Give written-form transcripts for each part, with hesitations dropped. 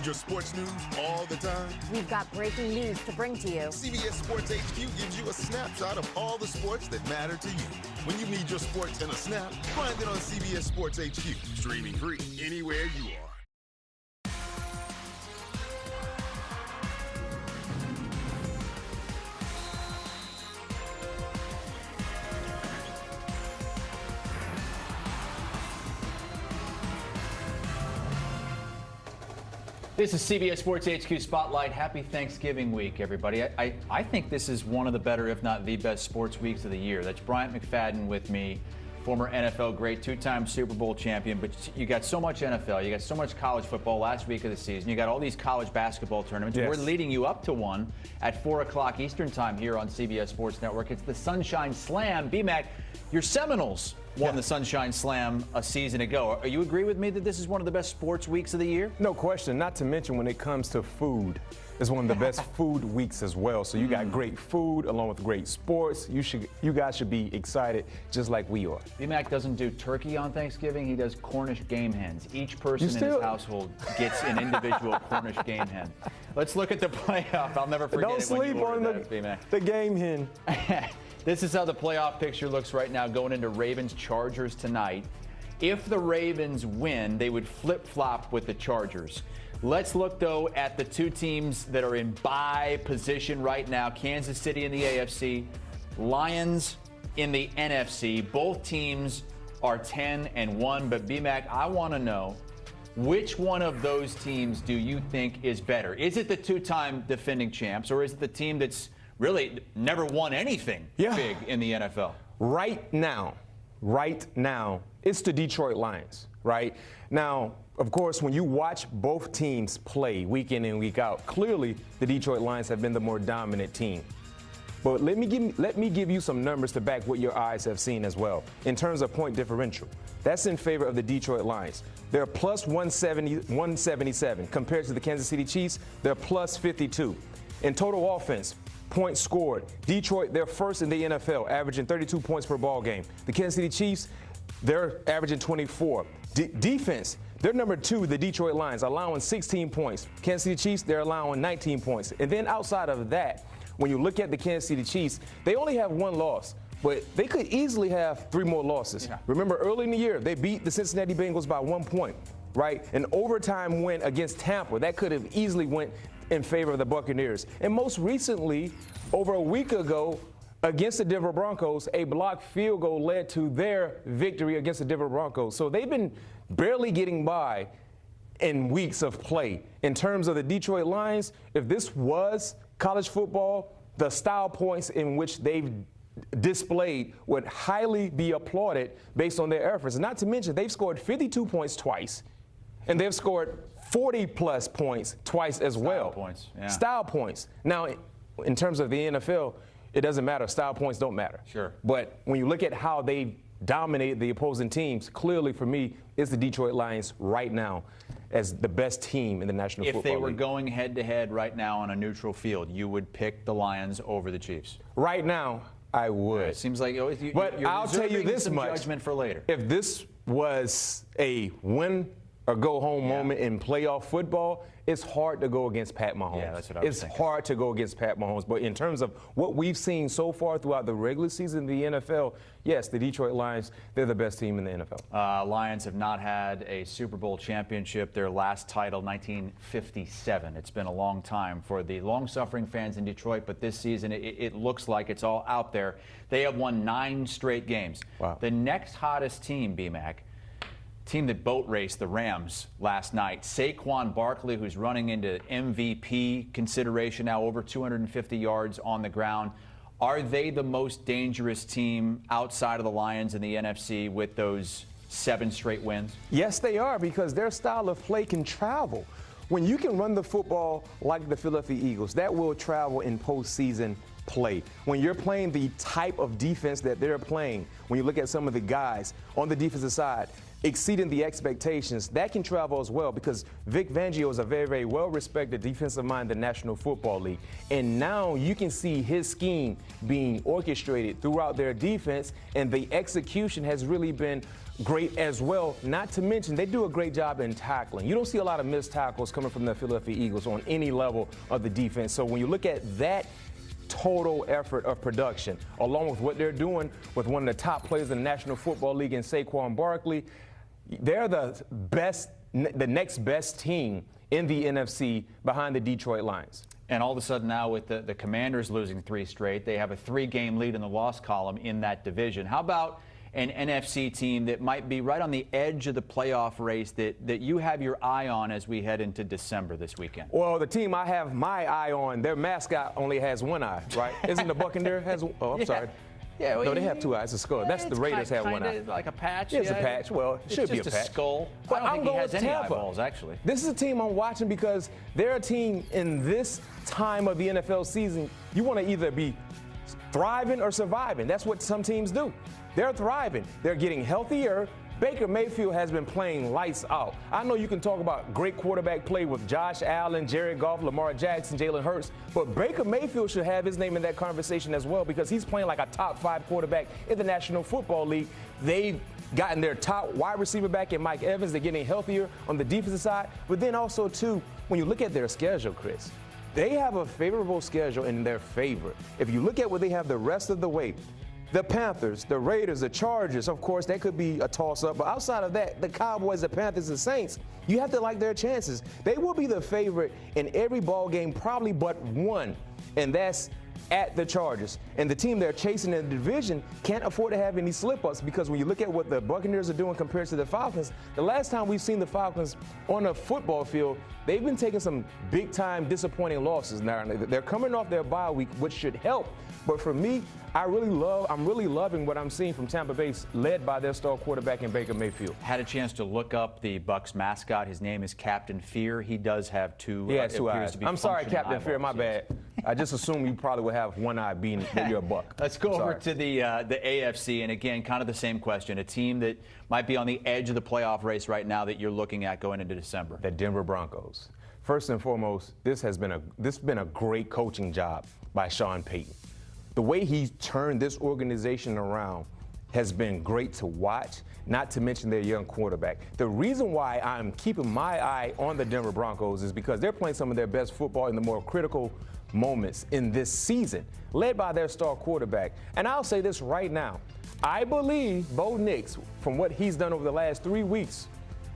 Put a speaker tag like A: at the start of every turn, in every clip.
A: need your sports news all the time?
B: We've got breaking news to bring to you.
A: CBS Sports HQ gives you a snapshot of all the sports that matter to you. When you need your sports in a snap, find it on CBS Sports HQ, streaming free anywhere you are.
C: This is CBS Sports HQ Spotlight. Happy Thanksgiving week, everybody. I think this is one of the better, if not the best, sports weeks of the year. That's Bryant McFadden with me, former NFL great, two-time Super Bowl champion. But you got so much NFL. You got so much college football last week of the season. You got all these college basketball tournaments. Yes. We're leading you up to one at 4 o'clock Eastern time here on CBS Sports Network. It's the Sunshine Slam. BMAC, your Seminoles won the Sunshine Slam a season ago. Are you agree with me that this is one of the best sports weeks of the year?
D: No question. Not to mention when it comes to food, it's one of the best food weeks as well. So you got great food along with great sports. You guys should be excited just like we are.
C: BMAC doesn't do turkey on Thanksgiving. He does Cornish game hens. Each person in his household gets an individual Cornish game hen. Let's look at the playoff. I'll never forget
D: Don't
C: it when
D: sleep
C: you ordered
D: on
C: that, BMAC.
D: the game hen.
C: This is how the playoff picture looks right now going into Ravens-Chargers tonight. If the Ravens win, they would flip-flop with the Chargers. Let's look, though, at the two teams that are in bye position right now. Kansas City in the AFC, Lions in the NFC. Both teams are 10-1. But, BMAC, I want to know, which one of those teams do you think is better? Is it the two-time defending champs, or is it the team that's really never won anything big in the NFL?
D: Right now, it's the Detroit Lions, right? Now, of course, when you watch both teams play week in and week out, clearly the Detroit Lions have been the more dominant team. But let me give you some numbers to back what your eyes have seen as well. In terms of point differential, that's in favor of the Detroit Lions. They're plus 177 compared to the Kansas City Chiefs. They're plus 52. In total offense, points scored, Detroit, they're first in the NFL, averaging 32 points per ball game. The Kansas City Chiefs, they're averaging 24. Defense, they're number 2, the Detroit Lions, allowing 16 points. Kansas City Chiefs, they're allowing 19 points. And then outside of that, when you look at the Kansas City Chiefs, they only have one loss, but they could easily have 3 more losses. Yeah. Remember, early in the year, they beat the Cincinnati Bengals by 1 point, right? An overtime win against Tampa, that could have easily went in favor of the Buccaneers. And most recently, over a week ago, against the Denver Broncos, a blocked field goal led to their victory against the Denver Broncos. So they've been barely getting by in weeks of play. In terms of the Detroit Lions, if this was college football, the style points in which they've displayed would highly be applauded based on their efforts. Not to mention, they've scored 52 points twice, and they've scored 40-plus points twice as well. Style points. Now, in terms of the NFL, it doesn't matter. Style points don't matter.
C: Sure.
D: But when you look at how they dominate the opposing teams, clearly for me, it's the Detroit Lions right now as the best team in the National Football League.
C: If they were going head-to-head right now on a neutral field, you would pick the Lions over the Chiefs?
D: Right now, I would.
C: It seems like you're
D: I'll tell you this much.
C: Judgment for later.
D: If this was a win or go home moment in playoff football, it's hard to go against Pat Mahomes.
C: Yeah, that's what I was thinking.
D: It's hard to go against Pat Mahomes. But in terms of what we've seen so far throughout the regular season in the NFL, yes, the Detroit Lions, they're the best team in the NFL.
C: Lions have not had a Super Bowl championship. Their last title, 1957. It's been a long time for the long-suffering fans in Detroit, but this season it looks like it's all out there. They have won 9 straight games.
D: Wow.
C: The next hottest team, BMAC, team that boat raced the Rams last night, Saquon Barkley, who's running into MVP consideration now, over 250 yards on the ground. Are they the most dangerous team outside of the Lions in the NFC with those 7 straight wins?
D: Yes, they are, because their style of play can travel. When you can run the football like the Philadelphia Eagles, that will travel in postseason play. When you're playing the type of defense that they're playing, when you look at some of the guys on the defensive side, exceeding the expectations, that can travel as well because Vic Fangio is a very, very well-respected defensive mind in the National Football League. And now you can see his scheme being orchestrated throughout their defense, and the execution has really been great as well. Not to mention, they do a great job in tackling. You don't see a lot of missed tackles coming from the Philadelphia Eagles on any level of the defense. So when you look at that total effort of production, along with what they're doing with one of the top players in the National Football League in Saquon Barkley, they're the next best team in the NFC behind the Detroit Lions.
C: And all of a sudden now with the Commanders losing 3 straight, they have a 3-game lead in the loss column in that division. How about an NFC team that might be right on the edge of the playoff race that you have your eye on as we head into December this weekend?
D: Well, the team I have my eye on, their mascot only has one eye, right? Isn't the Buccaneers has? Oh, I'm sorry.
C: Yeah, well,
D: no, they have 2 eyes. It's a skull. That's the Raiders have one eye.
C: Like a patch.
D: It's a patch. Well, it should be a patch.
C: It's just a skull.
D: But
C: I don't think he has any
D: Tampa.
C: eyeballs, actually.
D: This is a team I'm watching because they're a team in this time of the NFL season. You want to either be thriving or surviving. That's what some teams do. They're thriving. They're getting healthier. Baker Mayfield has been playing lights out. I know you can talk about great quarterback play with Josh Allen, Jared Goff, Lamar Jackson, Jalen Hurts, but Baker Mayfield should have his name in that conversation as well because he's playing like a top 5 quarterback in the National Football League. They've gotten their top wide receiver back in Mike Evans. They're getting healthier on the defensive side. But then also, too, when you look at their schedule, Chris, they have a favorable schedule in their favor. If you look at what they have the rest of the way, the Panthers, the Raiders, the Chargers, of course, that could be a toss-up. But outside of that, the Cowboys, the Panthers, and Saints, you have to like their chances. They will be the favorite in every ball game, probably but one, and that's at the Chargers. And the team they're chasing in the division can't afford to have any slip-ups because when you look at what the Buccaneers are doing compared to the Falcons, the last time we've seen the Falcons on a football field, they've been taking some big-time disappointing losses. Now, they're coming off their bye week, which should help. But for me, I'm really loving what I'm seeing from Tampa Bay, led by their star quarterback in Baker Mayfield.
C: Had a chance to look up the Bucs mascot. His name is Captain Fear. He does have 2.
D: He has 2 eyes. I'm sorry, Captain Fear. My bad. I just assumed you probably would have 1 eye being that you're a Buck.
C: Let's go over to the AFC, and again, kind of the same question. A team that might be on the edge of the playoff race right now that you're looking at going into December.
D: The Denver Broncos. First and foremost, this has been a great coaching job by Sean Payton. The way he's turned this organization around has been great to watch, not to mention their young quarterback. The reason why I'm keeping my eye on the Denver Broncos is because they're playing some of their best football in the more critical moments in this season, led by their star quarterback. And I'll say this right now. I believe Bo Nix, from what he's done over the last 3 weeks,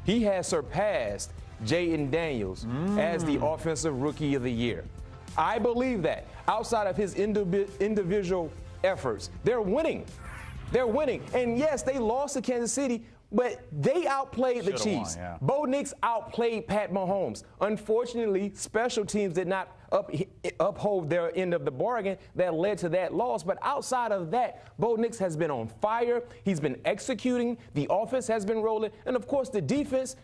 D: he has surpassed Jayden Daniels as the Offensive Rookie of the Year. I believe that. Outside of his individual efforts, they're winning. They're winning. And yes, they lost to Kansas City, but they outplayed the Chiefs.
C: Won, yeah.
D: Bo Nix outplayed Pat Mahomes. Unfortunately, special teams did not uphold their end of the bargain that led to that loss. But outside of that, Bo Nix has been on fire. He's been executing. The offense has been rolling. And, of course, the defense,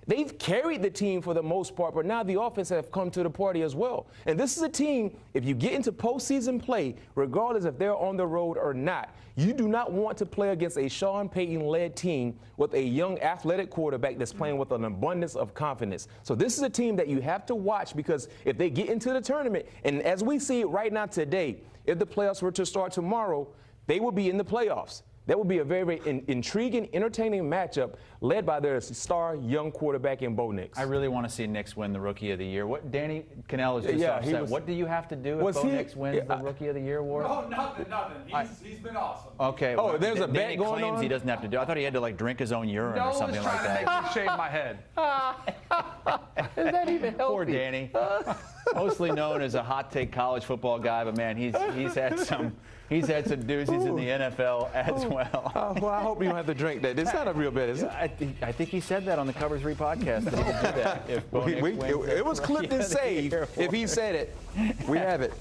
D: They've carried the team for the most part, but now the offense have come to the party as well. And this is a team, if you get into postseason play, regardless if they're on the road or not, you do not want to play against a Sean Payton-led team with a young athletic quarterback that's playing with an abundance of confidence. So this is a team that you have to watch because if they get into the tournament, and as we see it right now today, if the playoffs were to start tomorrow, they will be in the playoffs. That would be a very, very intriguing, entertaining matchup led by their star young quarterback in Bo Nix.
C: I really want to see Nix win the Rookie of the Year. What Danny Cannell is just upset. What do you have to do if Bo Nix wins the Rookie of the Year award?
E: No, nothing. He's been awesome.
C: Okay.
D: Oh, there's a bet
C: Danny
D: going
C: claims
D: on?
C: he doesn't have to do. I thought he had to like drink his own urine or something like that.
E: Make me shave my head.
C: Is that even healthy? Poor Danny. Mostly known as a hot take college football guy, but man, he's had some doozies in the NFL as well.
D: Well, I hope you don't have to drink that. It's not a real bet, is it?
C: I think he said that on the Cover 3 podcast that he would do that if Bo Nix wins
D: it was clipped and saved. If he said it, we have it.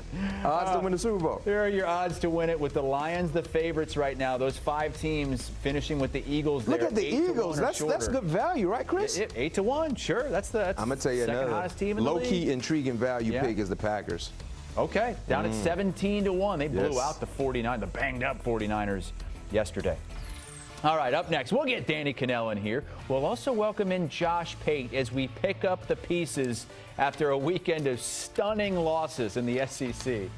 D: Odds to win the Super Bowl.
C: Here are your odds to win it with the Lions, the favorites right now. Those 5 teams finishing with the Eagles.
D: Look at the Eagles. That's good value, right, Chris?
C: 8-1. Sure. That's
D: I'm gonna tell you
C: second
D: another
C: hottest team in the league.
D: low-key intriguing value pick is the Packers.
C: Okay, down at 17-1. They blew out the banged-up 49ers yesterday. All right, up next, we'll get Danny Cannell in here. We'll also welcome in Josh Pate as we pick up the pieces after a weekend of stunning losses in the SEC.